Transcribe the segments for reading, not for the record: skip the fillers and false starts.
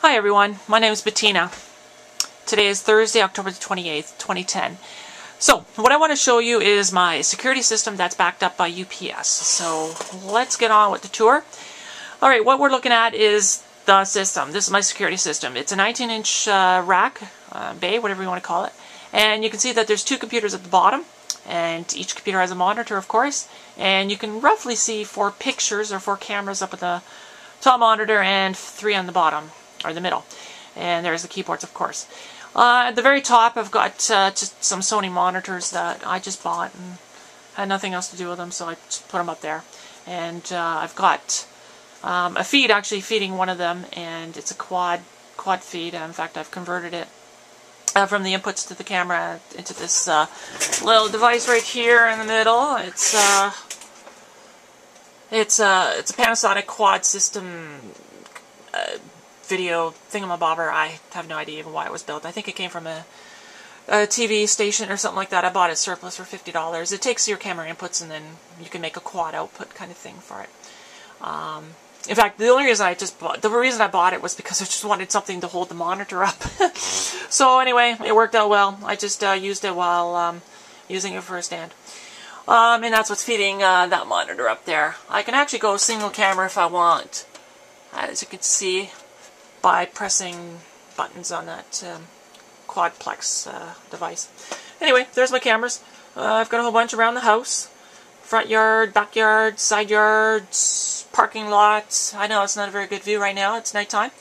Hi everyone, my name is Bettina. Today is Thursday, October 28th, 2010. So, what I want to show you is my security system that's backed up by UPS. So, let's get on with the tour. Alright, what we're looking at is the system. This is my security system. It's a 19-inch rack, bay, whatever you want to call it. And you can see that there's two computers at the bottom. And each computer has a monitor, of course. And you can roughly see 4 pictures or 4 cameras up at the top monitor and 3 on the bottom, or the middle. And there's the keyboards, of course. At the very top, I've got just some Sony monitors that I just bought and had nothing else to do with them, so I just put them up there. And I've got a feed actually feeding one of them, and it's a quad feed. In fact, I've converted it from the inputs to the camera into this little device right here in the middle. It's a Panasonic quad system video thingamabobber. I have no idea even why it was built. I think it came from a TV station or something like that. I bought it surplus for $50. It takes your camera inputs and then you can make a quad output kind of thing for it. In fact, the reason I bought it was because I just wanted something to hold the monitor up. So anyway, it worked out well. I just used it while using it for a stand. And that's what's feeding that monitor up there. I can actually go single camera if I want, as you can see, by pressing buttons on that quadplex device. Anyway, there's my cameras. I've got a whole bunch around the house. Front yard, backyard, side yards, parking lots. I know it's not a very good view right now. It's nighttime.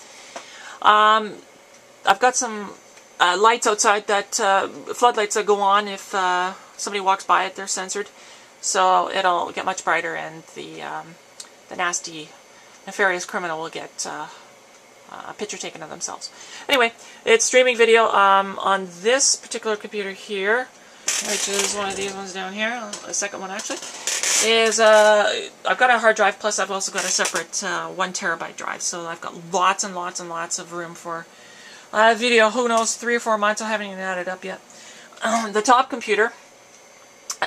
I've got some lights outside, that floodlights that go on if somebody walks by it. They're censored, so it'll get much brighter, and the nasty, nefarious criminal will get a picture taken of themselves. Anyway, it's streaming video on this particular computer here, which is one of these ones down here. The second one actually is I've got a hard drive, plus I've also got a separate 1 terabyte drive, so I've got lots and lots and lots of room for video. Who knows, 3 or 4 months. I haven't even added up yet. The top computer,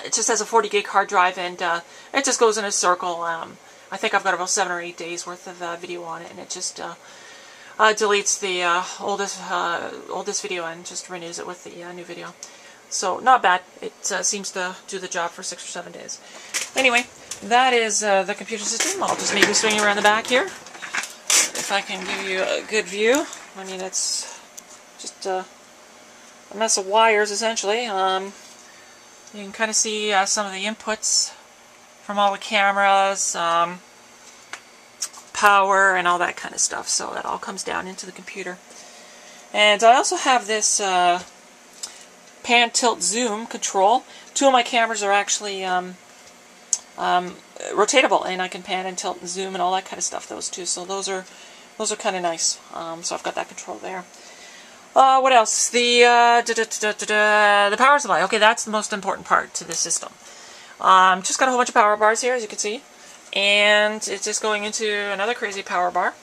it just has a 40 gig hard drive, and it just goes in a circle. I think I've got about 7 or 8 days worth of video on it, and it just deletes the oldest video and just renews it with the new video. So not bad. It seems to do the job for 6 or 7 days. Anyway, that is the computer system. I'll just maybe swing around the back here, if I can give you a good view. I mean, it's just a mess of wires, essentially. You can kind of see some of the inputs from all the cameras, power, and all that kind of stuff. So that all comes down into the computer. And I also have this pan, tilt, zoom control. 2 of my cameras are actually rotatable, and I can pan and tilt and zoom and all that kind of stuff. Those two, so those are kind of nice. So I've got that control there. What else? The power supply. Okay, that's the most important part to this system. Just got a whole bunch of power bars here, as you can see, and it's just going into another crazy power bar.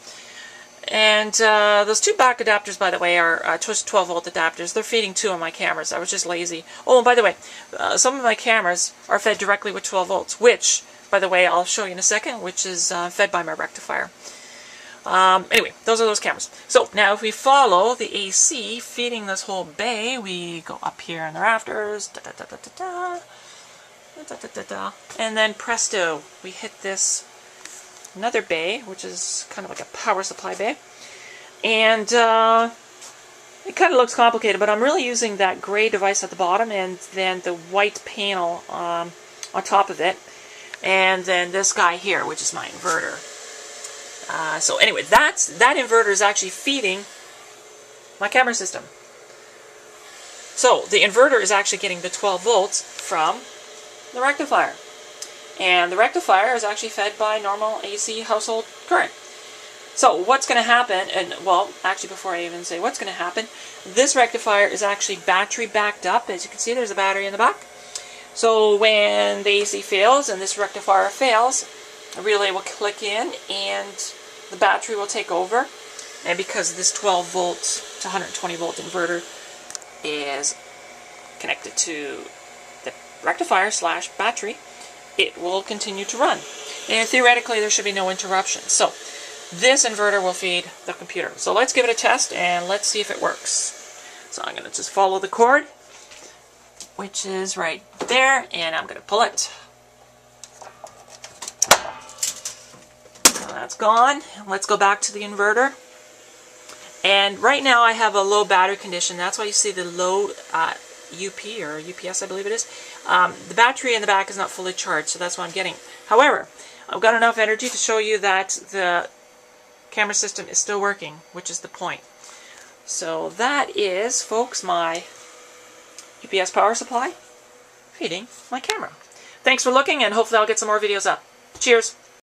And those 2 back adapters, by the way, are 12-volt adapters. They're feeding 2 of my cameras. I was just lazy. Oh, and by the way, some of my cameras are fed directly with 12 volts, which, by the way, I'll show you in a second, which is fed by my rectifier. Anyway, those are those cameras. So now if we follow the AC feeding this whole bay, we go up here in the rafters, and then presto, we hit this another bay, which is kind of like a power supply bay. And it kind of looks complicated, but I'm really using that gray device at the bottom and then the white panel on top of it. And then this guy here, which is my inverter. So anyway, that inverter is actually feeding my camera system. So the inverter is actually getting the 12 volts from the rectifier. And the rectifier is actually fed by normal AC household current. So what's going to happen, and well, actually before I even say what's going to happen, this rectifier is actually battery backed up. As you can see, there's a battery in the back. So when the AC fails and this rectifier fails, a relay will click in and the battery will take over. And because this 12 volt to 120 volt inverter is connected to the rectifier / battery, it will continue to run. And theoretically, there should be no interruption. So this inverter will feed the computer. So let's give it a test and let's see if it works. So I'm going to just follow the cord, which is right there, and I'm going to pull it. So that's gone. Let's go back to the inverter. And right now I have a low battery condition. That's why you see the low UP or UPS, I believe it is. The battery in the back is not fully charged, so that's what I'm getting. However, I've got enough energy to show you that the camera system is still working, which is the point. So that is, folks, my UPS power supply feeding my camera. Thanks for looking, and hopefully I'll get some more videos up. Cheers!